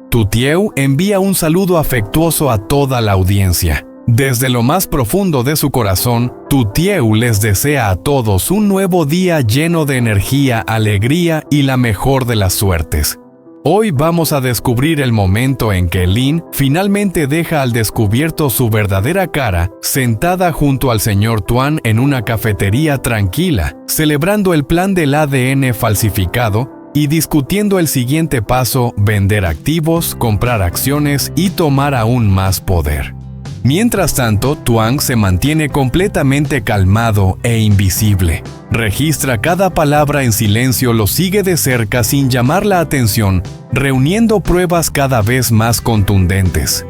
Tutieu envía un saludo afectuoso a toda la audiencia. Desde lo más profundo de su corazón, Tutieu les desea a todos un nuevo día lleno de energía, alegría y la mejor de las suertes. Hoy vamos a descubrir el momento en que Lin finalmente deja al descubierto su verdadera cara, sentada junto al señor Tuan en una cafetería tranquila, celebrando el plan del ADN falsificado y discutiendo el siguiente paso: vender activos, comprar acciones y tomar aún más poder. Mientras tanto, Tuan se mantiene completamente calmado e invisible. Registra cada palabra en silencio, lo sigue de cerca sin llamar la atención, reuniendo pruebas cada vez más contundentes.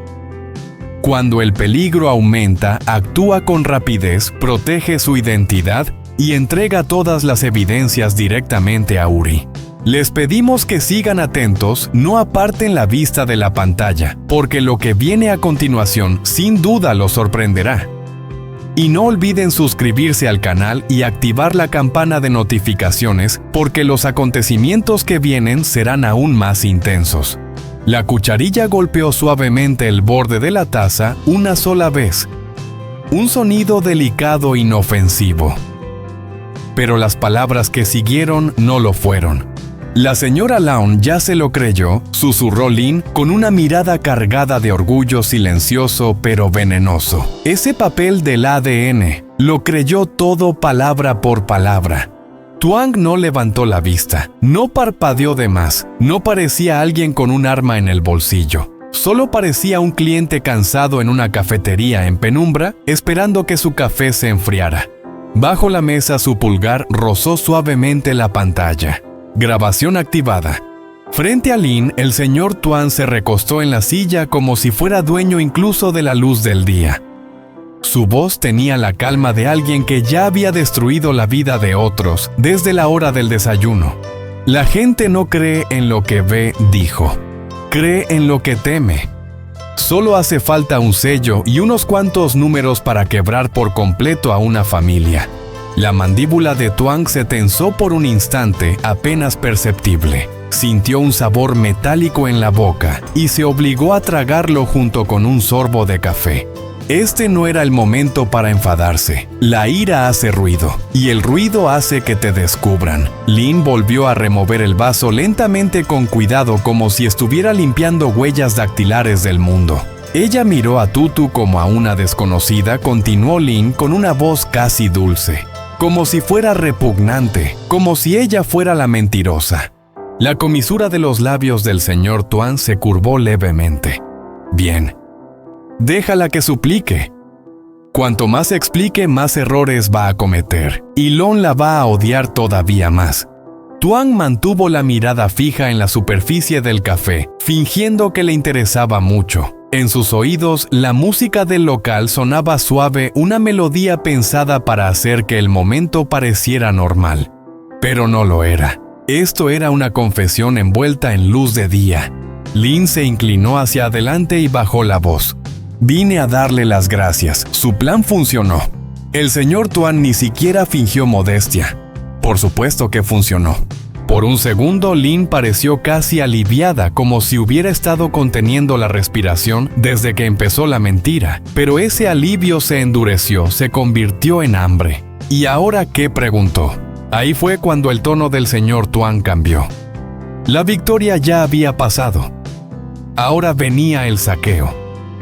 Cuando el peligro aumenta, actúa con rapidez, protege su identidad y entrega todas las evidencias directamente a Uri. Les pedimos que sigan atentos, no aparten la vista de la pantalla, porque lo que viene a continuación sin duda los sorprenderá. Y no olviden suscribirse al canal y activar la campana de notificaciones, porque los acontecimientos que vienen serán aún más intensos. La cucharilla golpeó suavemente el borde de la taza una sola vez. Un sonido delicado e inofensivo. Pero las palabras que siguieron no lo fueron. La señora Laon ya se lo creyó, susurró Lin con una mirada cargada de orgullo silencioso pero venenoso. Ese papel del ADN, lo creyó todo palabra por palabra. Tuan no levantó la vista, no parpadeó de más, no parecía alguien con un arma en el bolsillo. Solo parecía un cliente cansado en una cafetería en penumbra, esperando que su café se enfriara. Bajo la mesa su pulgar rozó suavemente la pantalla. Grabación activada. Frente a Lin, el señor Tuan se recostó en la silla como si fuera dueño incluso de la luz del día. Su voz tenía la calma de alguien que ya había destruido la vida de otros desde la hora del desayuno. La gente no cree en lo que ve, dijo. Cree en lo que teme. Solo hace falta un sello y unos cuantos números para quebrar por completo a una familia. La mandíbula de Tuan se tensó por un instante, apenas perceptible. Sintió un sabor metálico en la boca y se obligó a tragarlo junto con un sorbo de café. Este no era el momento para enfadarse. La ira hace ruido, y el ruido hace que te descubran. Lin volvió a remover el vaso lentamente con cuidado, como si estuviera limpiando huellas dactilares del mundo. Ella miró a Tutu como a una desconocida, continuó Lin con una voz casi dulce. Como si fuera repugnante, como si ella fuera la mentirosa. La comisura de los labios del señor Tuan se curvó levemente. Bien. Déjala que suplique. Cuanto más explique, más errores va a cometer, y Lon la va a odiar todavía más. Tuan mantuvo la mirada fija en la superficie del café, fingiendo que le interesaba mucho. En sus oídos, la música del local sonaba suave, una melodía pensada para hacer que el momento pareciera normal. Pero no lo era. Esto era una confesión envuelta en luz de día. Lin se inclinó hacia adelante y bajó la voz. Vine a darle las gracias. Su plan funcionó. El señor Tuan ni siquiera fingió modestia. Por supuesto que funcionó. Por un segundo, Lin pareció casi aliviada, como si hubiera estado conteniendo la respiración desde que empezó la mentira. Pero ese alivio se endureció, se convirtió en hambre. ¿Y ahora qué?, preguntó. Ahí fue cuando el tono del señor Tuan cambió. La victoria ya había pasado. Ahora venía el saqueo.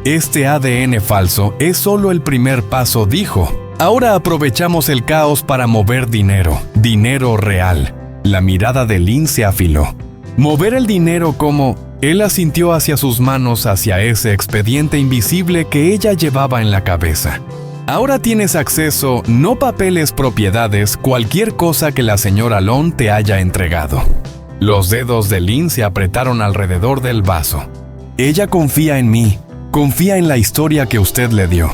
Este ADN falso es solo el primer paso, dijo. Ahora aprovechamos el caos para mover dinero, dinero real. La mirada de Lin se afiló. Mover el dinero como... Él asintió hacia sus manos, hacia ese expediente invisible que ella llevaba en la cabeza. Ahora tienes acceso, no papeles, propiedades, cualquier cosa que la señora Lon te haya entregado. Los dedos de Lin se apretaron alrededor del vaso. Ella confía en mí, confía en la historia que usted le dio.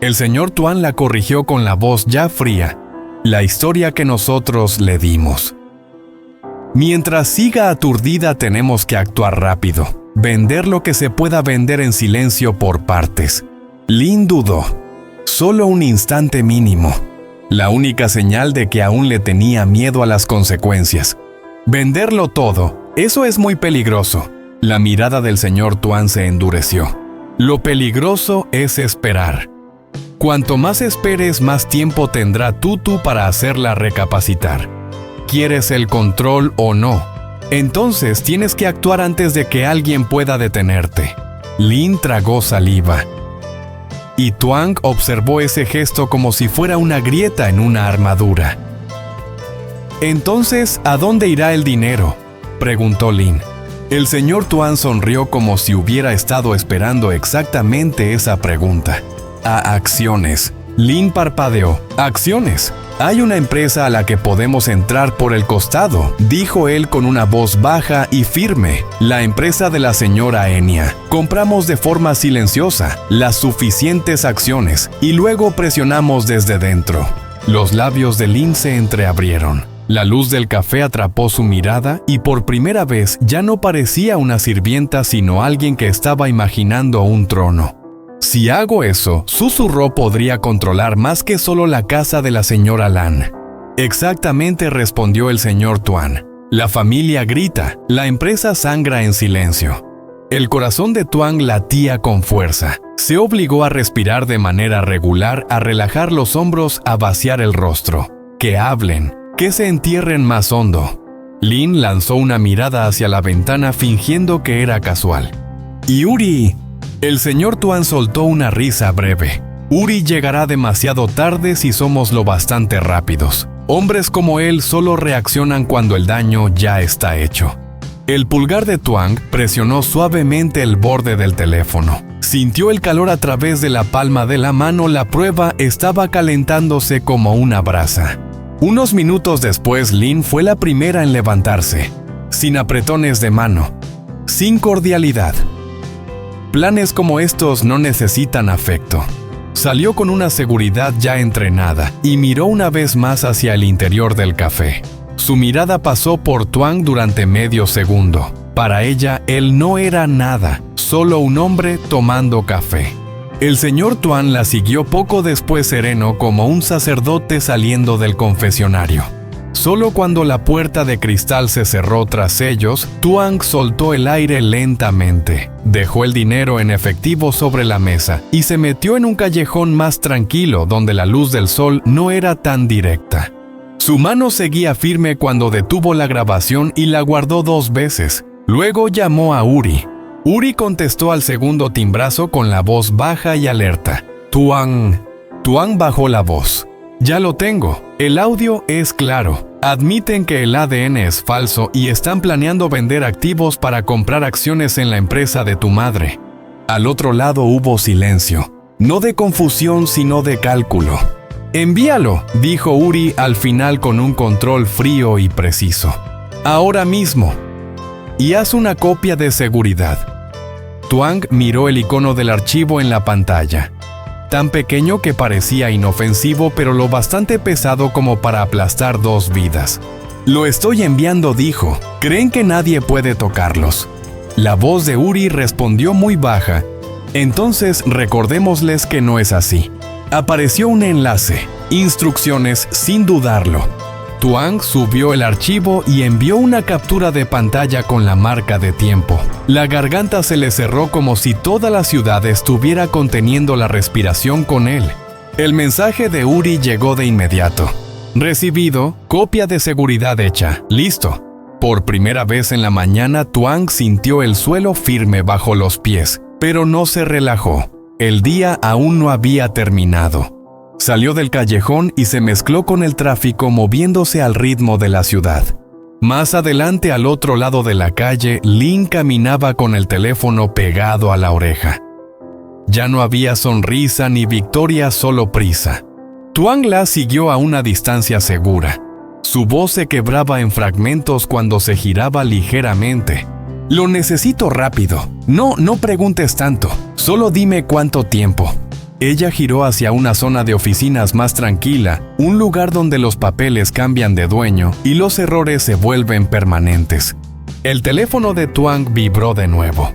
El señor Tuan la corrigió con la voz ya fría. La historia que nosotros le dimos. Mientras siga aturdida tenemos que actuar rápido. Vender lo que se pueda vender en silencio por partes. Lin dudó. Solo un instante mínimo. La única señal de que aún le tenía miedo a las consecuencias. Venderlo todo, eso es muy peligroso. La mirada del señor Tuan se endureció. Lo peligroso es esperar. Cuanto más esperes, más tiempo tendrá Tutu para hacerla recapacitar. ¿Quieres el control o no? Entonces tienes que actuar antes de que alguien pueda detenerte. Lin tragó saliva. Y Tuan observó ese gesto como si fuera una grieta en una armadura. Entonces, ¿a dónde irá el dinero?, preguntó Lin. El señor Tuan sonrió como si hubiera estado esperando exactamente esa pregunta. A acciones. Lin parpadeó. ¿Acciones? Hay una empresa a la que podemos entrar por el costado, dijo él con una voz baja y firme. La empresa de la señora Enya. Compramos de forma silenciosa las suficientes acciones y luego presionamos desde dentro. Los labios de Lin se entreabrieron. La luz del café atrapó su mirada y por primera vez ya no parecía una sirvienta sino alguien que estaba imaginando un trono. Si hago eso, susurró, podría controlar más que solo la casa de la señora Lan. Exactamente, respondió el señor Tuan. La familia grita, la empresa sangra en silencio. El corazón de Tuan latía con fuerza. Se obligó a respirar de manera regular, a relajar los hombros, a vaciar el rostro. Que hablen, que se entierren más hondo. Lin lanzó una mirada hacia la ventana fingiendo que era casual. ¡Yuri! El señor Tuan soltó una risa breve. Uri llegará demasiado tarde si somos lo bastante rápidos. Hombres como él solo reaccionan cuando el daño ya está hecho. El pulgar de Tuan presionó suavemente el borde del teléfono. Sintió el calor a través de la palma de la mano. La prueba estaba calentándose como una brasa. Unos minutos después, Lin fue la primera en levantarse. Sin apretones de mano. Sin cordialidad. Planes como estos no necesitan afecto. Salió con una seguridad ya entrenada y miró una vez más hacia el interior del café. Su mirada pasó por Tuan durante medio segundo. Para ella, él no era nada, solo un hombre tomando café. El señor Tuan la siguió poco después sereno como un sacerdote saliendo del confesionario. Solo cuando la puerta de cristal se cerró tras ellos, Tuan soltó el aire lentamente, dejó el dinero en efectivo sobre la mesa y se metió en un callejón más tranquilo donde la luz del sol no era tan directa. Su mano seguía firme cuando detuvo la grabación y la guardó 2 veces. Luego llamó a Uri. Uri contestó al segundo timbrazo con la voz baja y alerta. Tuan. Tuan bajó la voz. Ya lo tengo. El audio es claro. Admiten que el ADN es falso y están planeando vender activos para comprar acciones en la empresa de tu madre. Al otro lado hubo silencio. No de confusión, sino de cálculo. Envíalo, dijo Uri al final con un control frío y preciso. Ahora mismo. Y haz una copia de seguridad. Tuan miró el icono del archivo en la pantalla. Tan pequeño que parecía inofensivo, pero lo bastante pesado como para aplastar 2 vidas. Lo estoy enviando, dijo. Creen que nadie puede tocarlos. La voz de Uri respondió muy baja. Entonces recordémosles que no es así. Apareció un enlace. Instrucciones sin dudarlo. Tuan subió el archivo y envió una captura de pantalla con la marca de tiempo. La garganta se le cerró como si toda la ciudad estuviera conteniendo la respiración con él. El mensaje de Uri llegó de inmediato. Recibido, copia de seguridad hecha, listo. Por primera vez en la mañana, Tuan sintió el suelo firme bajo los pies, pero no se relajó. El día aún no había terminado. Salió del callejón y se mezcló con el tráfico moviéndose al ritmo de la ciudad. Más adelante, al otro lado de la calle, Lin caminaba con el teléfono pegado a la oreja. Ya no había sonrisa ni victoria, solo prisa. Tuan la siguió a una distancia segura. Su voz se quebraba en fragmentos cuando se giraba ligeramente. Lo necesito rápido. No preguntes tanto. Solo dime cuánto tiempo. Ella giró hacia una zona de oficinas más tranquila, un lugar donde los papeles cambian de dueño y los errores se vuelven permanentes. El teléfono de Tuan vibró de nuevo.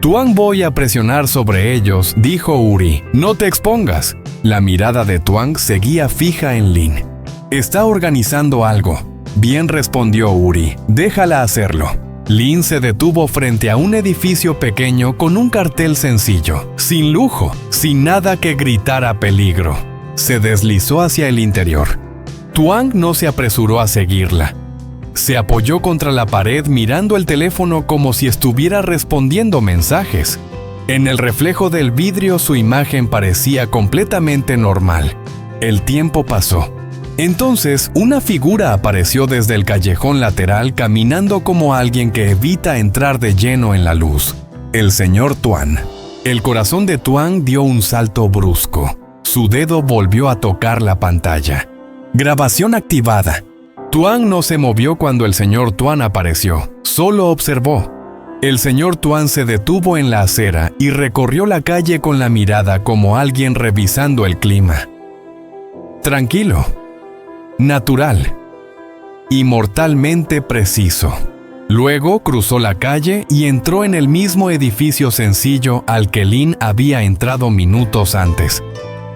Tuan, voy a presionar sobre ellos, dijo Uri. No te expongas. La mirada de Tuan seguía fija en Lin. Está organizando algo. Bien, respondió Uri. Déjala hacerlo. Lin se detuvo frente a un edificio pequeño con un cartel sencillo, sin lujo, sin nada que gritara peligro. Se deslizó hacia el interior. Tuan no se apresuró a seguirla. Se apoyó contra la pared mirando el teléfono como si estuviera respondiendo mensajes. En el reflejo del vidrio su imagen parecía completamente normal. El tiempo pasó. Entonces, una figura apareció desde el callejón lateral caminando como alguien que evita entrar de lleno en la luz. El señor Tuan. El corazón de Tuan dio un salto brusco. Su dedo volvió a tocar la pantalla. Grabación activada. Tuan no se movió cuando el señor Tuan apareció, solo observó. El señor Tuan se detuvo en la acera y recorrió la calle con la mirada como alguien revisando el clima. Tranquilo, natural y mortalmente preciso. Luego cruzó la calle y entró en el mismo edificio sencillo al que Lin había entrado minutos antes.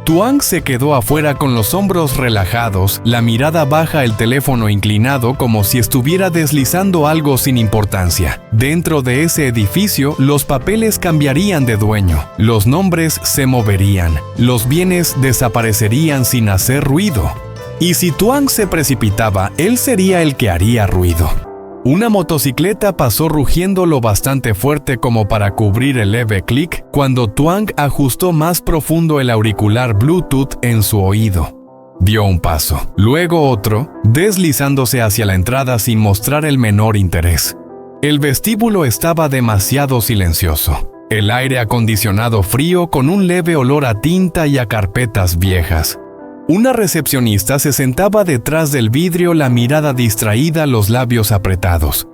Tuan se quedó afuera con los hombros relajados, la mirada baja, el teléfono inclinado como si estuviera deslizando algo sin importancia. Dentro de ese edificio, los papeles cambiarían de dueño, los nombres se moverían, los bienes desaparecerían sin hacer ruido. Y si Tuan se precipitaba, él sería el que haría ruido. Una motocicleta pasó rugiendo lo bastante fuerte como para cubrir el leve clic cuando Tuan ajustó más profundo el auricular Bluetooth en su oído. Dio un paso, luego otro, deslizándose hacia la entrada sin mostrar el menor interés. El vestíbulo estaba demasiado silencioso. El aire acondicionado frío con un leve olor a tinta y a carpetas viejas. Una recepcionista se sentaba detrás del vidrio, la mirada distraída, los labios apretados.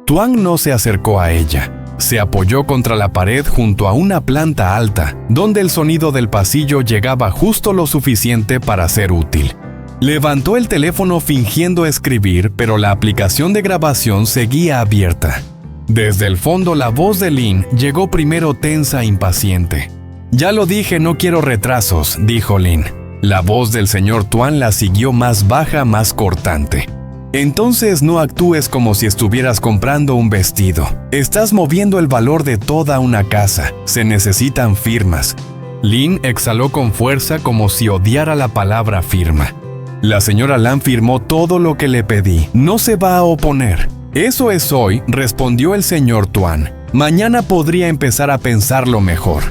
Tuan no se acercó a ella. Se apoyó contra la pared junto a una planta alta, donde el sonido del pasillo llegaba justo lo suficiente para ser útil. Levantó el teléfono fingiendo escribir, pero la aplicación de grabación seguía abierta. Desde el fondo la voz de Lin llegó primero tensa e impaciente. «Ya lo dije, no quiero retrasos», dijo Lin. La voz del señor Tuan la siguió más baja, más cortante. «Entonces no actúes como si estuvieras comprando un vestido. Estás moviendo el valor de toda una casa. Se necesitan firmas». Lin exhaló con fuerza como si odiara la palabra firma. «La señora Lam firmó todo lo que le pedí. No se va a oponer». «Eso es hoy», respondió el señor Tuan. «Mañana podría empezar a pensarlo mejor».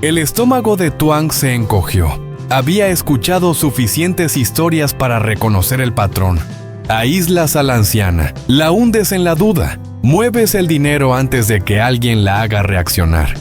El estómago de Tuan se encogió. Había escuchado suficientes historias para reconocer el patrón. Aíslas a la anciana, la hundes en la duda, mueves el dinero antes de que alguien la haga reaccionar.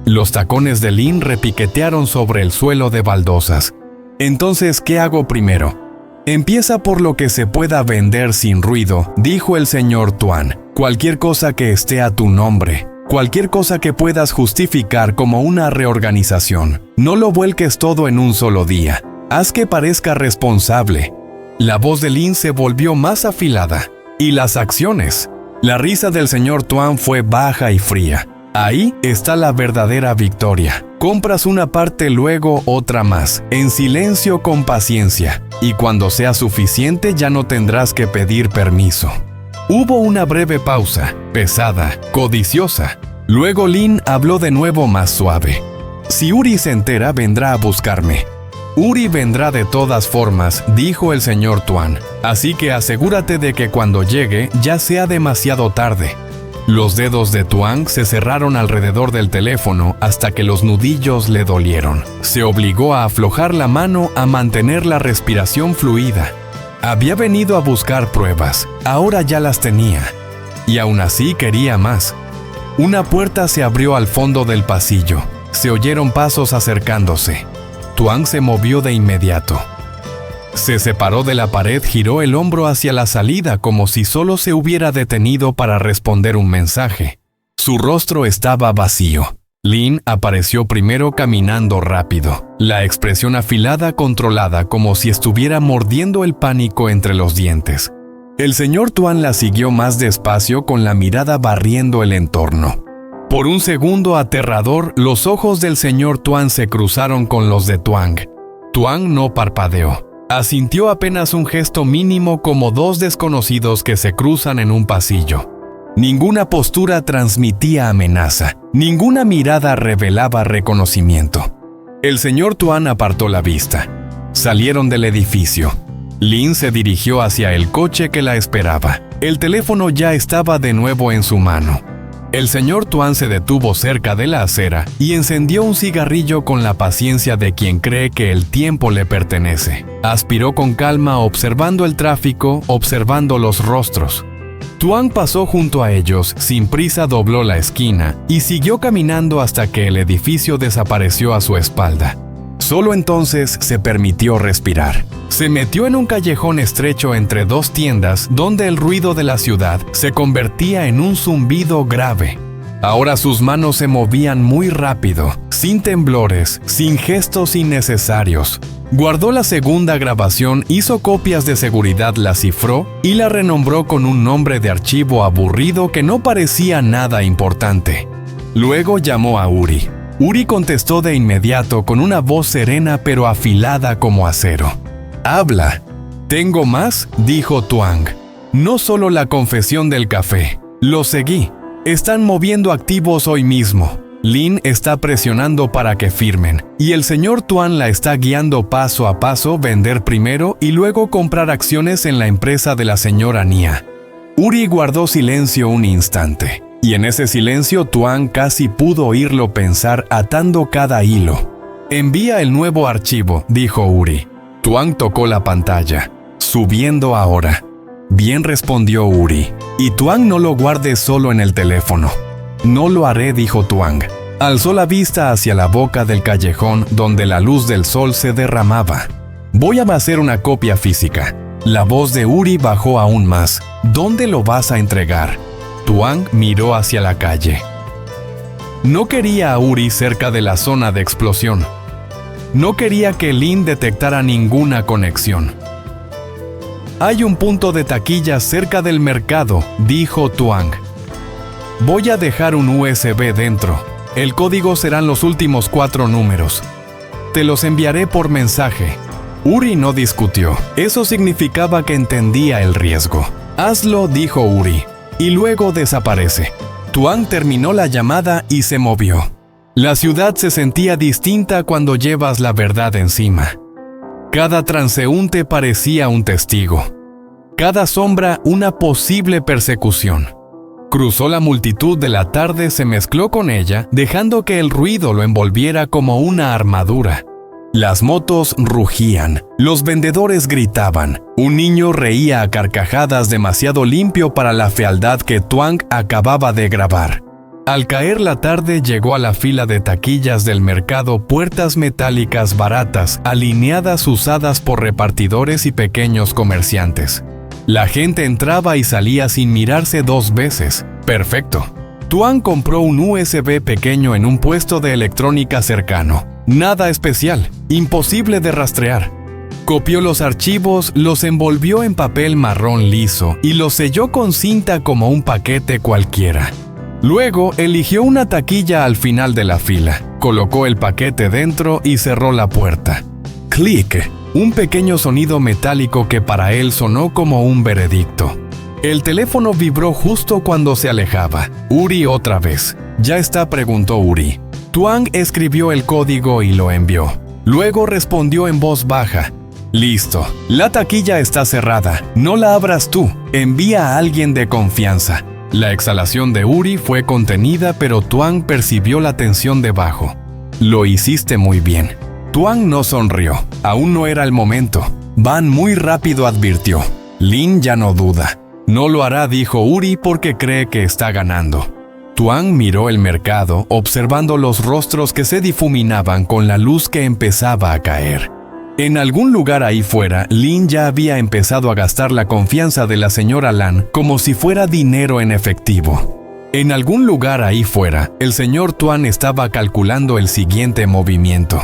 Los tacones de Lin repiquetearon sobre el suelo de baldosas. «Entonces, ¿qué hago primero?» «Empieza por lo que se pueda vender sin ruido», dijo el señor Tuan. «Cualquier cosa que esté a tu nombre. Cualquier cosa que puedas justificar como una reorganización. No lo vuelques todo en un solo día. Haz que parezca responsable». La voz de Lin se volvió más afilada. «¿Y las acciones?» La risa del señor Tuan fue baja y fría. «Ahí está la verdadera victoria. Compras una parte, luego otra más, en silencio, con paciencia. Y cuando sea suficiente ya no tendrás que pedir permiso». Hubo una breve pausa, pesada, codiciosa. Luego Lin habló de nuevo más suave. «Si Uri se entera, vendrá a buscarme». «Uri vendrá de todas formas», dijo el señor Tuan. «Así que asegúrate de que cuando llegue ya sea demasiado tarde». Los dedos de Tuan se cerraron alrededor del teléfono hasta que los nudillos le dolieron. Se obligó a aflojar la mano, a mantener la respiración fluida. Había venido a buscar pruebas, ahora ya las tenía. Y aún así quería más. Una puerta se abrió al fondo del pasillo. Se oyeron pasos acercándose. Tuan se movió de inmediato. Se separó de la pared, giró el hombro hacia la salida como si solo se hubiera detenido para responder un mensaje. Su rostro estaba vacío. Lin apareció primero caminando rápido, la expresión afilada, controlada, como si estuviera mordiendo el pánico entre los dientes. El señor Tuan la siguió más despacio con la mirada barriendo el entorno. Por un segundo aterrador, los ojos del señor Tuan se cruzaron con los de Tuan. Tuan no parpadeó. Asintió apenas un gesto mínimo como dos desconocidos que se cruzan en un pasillo. Ninguna postura transmitía amenaza, ninguna mirada revelaba reconocimiento. El señor Tuan apartó la vista. Salieron del edificio. Lin se dirigió hacia el coche que la esperaba. El teléfono ya estaba de nuevo en su mano. El señor Tuan se detuvo cerca de la acera y encendió un cigarrillo con la paciencia de quien cree que el tiempo le pertenece. Aspiró con calma observando el tráfico, observando los rostros. Tuan pasó junto a ellos, sin prisa dobló la esquina y siguió caminando hasta que el edificio desapareció a su espalda. Solo entonces se permitió respirar. Se metió en un callejón estrecho entre dos tiendas donde el ruido de la ciudad se convertía en un zumbido grave. Ahora sus manos se movían muy rápido, sin temblores, sin gestos innecesarios. Guardó la segunda grabación, hizo copias de seguridad, la cifró y la renombró con un nombre de archivo aburrido que no parecía nada importante. Luego llamó a Uri. Uri contestó de inmediato con una voz serena pero afilada como acero. «Habla». «¿Tengo más?», dijo Tuan. «No solo la confesión del café. Lo seguí. Están moviendo activos hoy mismo. Lin está presionando para que firmen, y el señor Tuan la está guiando paso a paso, vender primero y luego comprar acciones en la empresa de la señora Nia». Uri guardó silencio un instante. Y en ese silencio Tuan casi pudo oírlo pensar atando cada hilo. «Envía el nuevo archivo», dijo Uri. Tuan tocó la pantalla. «Subiendo ahora». «Bien», respondió Uri. «Y Tuan, no lo guardes solo en el teléfono». «No lo haré», dijo Tuan. Alzó la vista hacia la boca del callejón donde la luz del sol se derramaba. «Voy a hacer una copia física». La voz de Uri bajó aún más. «¿Dónde lo vas a entregar?» Tuan miró hacia la calle. No quería a Uri cerca de la zona de explosión. No quería que Lin detectara ninguna conexión. «Hay un punto de taquilla cerca del mercado», dijo Tuan. «Voy a dejar un USB dentro. El código serán los últimos 4 números. Te los enviaré por mensaje». Uri no discutió. Eso significaba que entendía el riesgo. «Hazlo», dijo Uri. Y luego desaparece. Tuan terminó la llamada y se movió. La ciudad se sentía distinta cuando llevas la verdad encima. Cada transeúnte parecía un testigo. Cada sombra una posible persecución. Cruzó la multitud de la tarde, se mezcló con ella, dejando que el ruido lo envolviera como una armadura. Las motos rugían, los vendedores gritaban, un niño reía a carcajadas demasiado limpio para la fealdad que Tuan acababa de grabar. Al caer la tarde llegó a la fila de taquillas del mercado, puertas metálicas baratas, alineadas usadas por repartidores y pequeños comerciantes. La gente entraba y salía sin mirarse 2 veces. Perfecto. Tuan compró un USB pequeño en un puesto de electrónica cercano. Nada especial, imposible de rastrear. Copió los archivos, los envolvió en papel marrón liso y los selló con cinta como un paquete cualquiera. Luego eligió una taquilla al final de la fila, colocó el paquete dentro y cerró la puerta. ¡Clic! Un pequeño sonido metálico que para él sonó como un veredicto. El teléfono vibró justo cuando se alejaba. «Uri otra vez». «¿Ya está?», preguntó Uri. Tuan escribió el código y lo envió. Luego respondió en voz baja. «Listo. La taquilla está cerrada. No la abras tú. Envía a alguien de confianza». La exhalación de Uri fue contenida, pero Tuan percibió la tensión debajo. «Lo hiciste muy bien». Tuan no sonrió. Aún no era el momento. «Van muy rápido», advirtió. Lin ya no duda. «No lo hará», dijo Uri, porque cree que está ganando. Tuan miró el mercado, observando los rostros que se difuminaban con la luz que empezaba a caer. En algún lugar ahí fuera, Lin ya había empezado a gastar la confianza de la señora Lan como si fuera dinero en efectivo. En algún lugar ahí fuera, el señor Tuan estaba calculando el siguiente movimiento.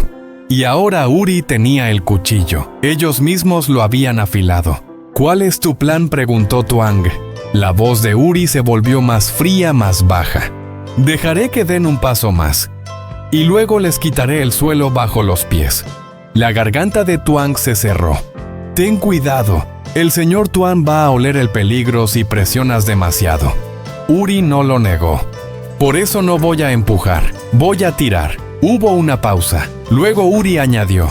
Y ahora Uri tenía el cuchillo. Ellos mismos lo habían afilado. «¿Cuál es tu plan?», preguntó Tuan. La voz de Uri se volvió más fría, más baja. «Dejaré que den un paso más. Y luego les quitaré el suelo bajo los pies». La garganta de Tuan se cerró. «Ten cuidado. El señor Tuan va a oler el peligro si presionas demasiado». Uri no lo negó. Por eso no voy a empujar, voy a tirar. Hubo una pausa. Luego Uri añadió: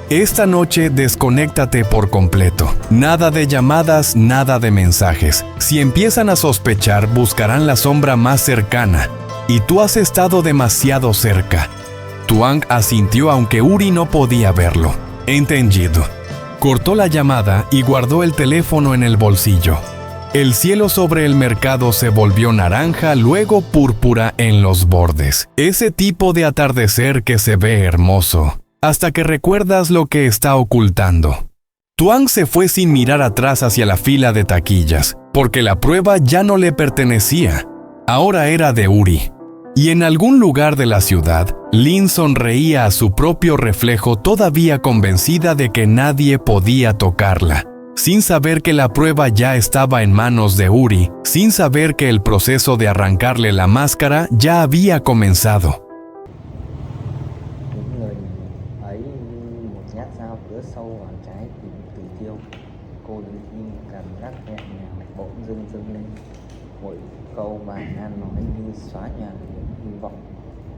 esta noche desconéctate por completo. Nada de llamadas, nada de mensajes. Si empiezan a sospechar, buscarán la sombra más cercana. Y tú has estado demasiado cerca. Tuang asintió aunque Uri no podía verlo. Entendido. Cortó la llamada y guardó el teléfono en el bolsillo. El cielo sobre el mercado se volvió naranja, luego púrpura en los bordes. Ese tipo de atardecer que se ve hermoso, hasta que recuerdas lo que está ocultando. Tuang se fue sin mirar atrás hacia la fila de taquillas, porque la prueba ya no le pertenecía. Ahora era de Uri. Y en algún lugar de la ciudad, Lin sonreía a su propio reflejo, todavía convencida de que nadie podía tocarla, sin saber que la prueba ya estaba en manos de Uri, sin saber que el proceso de arrancarle la máscara ya había comenzado. Những lời ấy như một nhát dao cứa sâu vào trái tim Từ Tiêu. Cô đứng im, cảm giác nhẹ nhàng bỗng dưng dâng lên. Mỗi câu bà Nan nói như xóa nhòa những hy vọng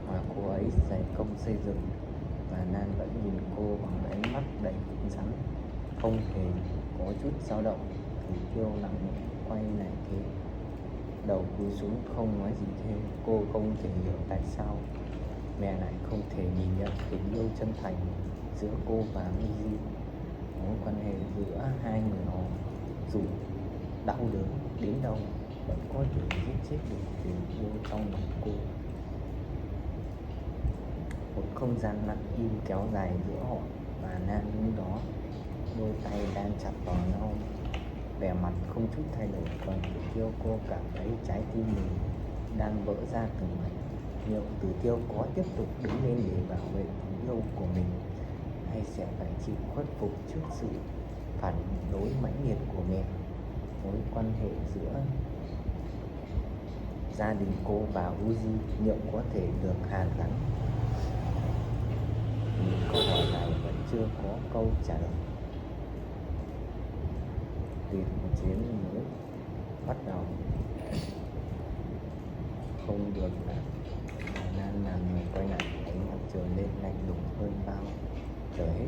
mà cô ấy dày công xây dựng. Bà Nan vẫn nhìn cô bằng ánh mắt đầy cứng rắn, không hề có chút dao động. Từ Tiêu lặng lẽ quay lại thế, đầu cúi xuống không nói gì thêm. Cô không thể hiểu tại sao mẹ lại không thể nhìn nhận tình yêu chân thành giữa cô và Uzi. Mối quan hệ giữa hai người họ, dù đau đớn đến đâu, vẫn có thể giết chết được tình yêu trong lòng cô. Một không gian lặng im kéo dài giữa họ và Nan lúc đó. Đôi tay đang chặt vào nhau, vẻ mặt không chút thay đổi. Còn Tử Tiêu, cô cảm thấy trái tim mình đang vỡ ra từng mảnh. Liệu Tử Tiêu có tiếp tục đứng lên để bảo vệ tình yêu của mình, hay sẽ phải chịu khuất phục trước sự phản đối mãnh liệt của mẹ? Mối quan hệ giữa gia đình cô và Uzi liệu có thể được hàn gắn? Những câu hỏi này vẫn chưa có câu trả lời. Tìm một chuyến mới bắt đầu. Không được là Nan làm người quay lại, ánh mặt trời lên lạnh lùng hơn bao giờ hết.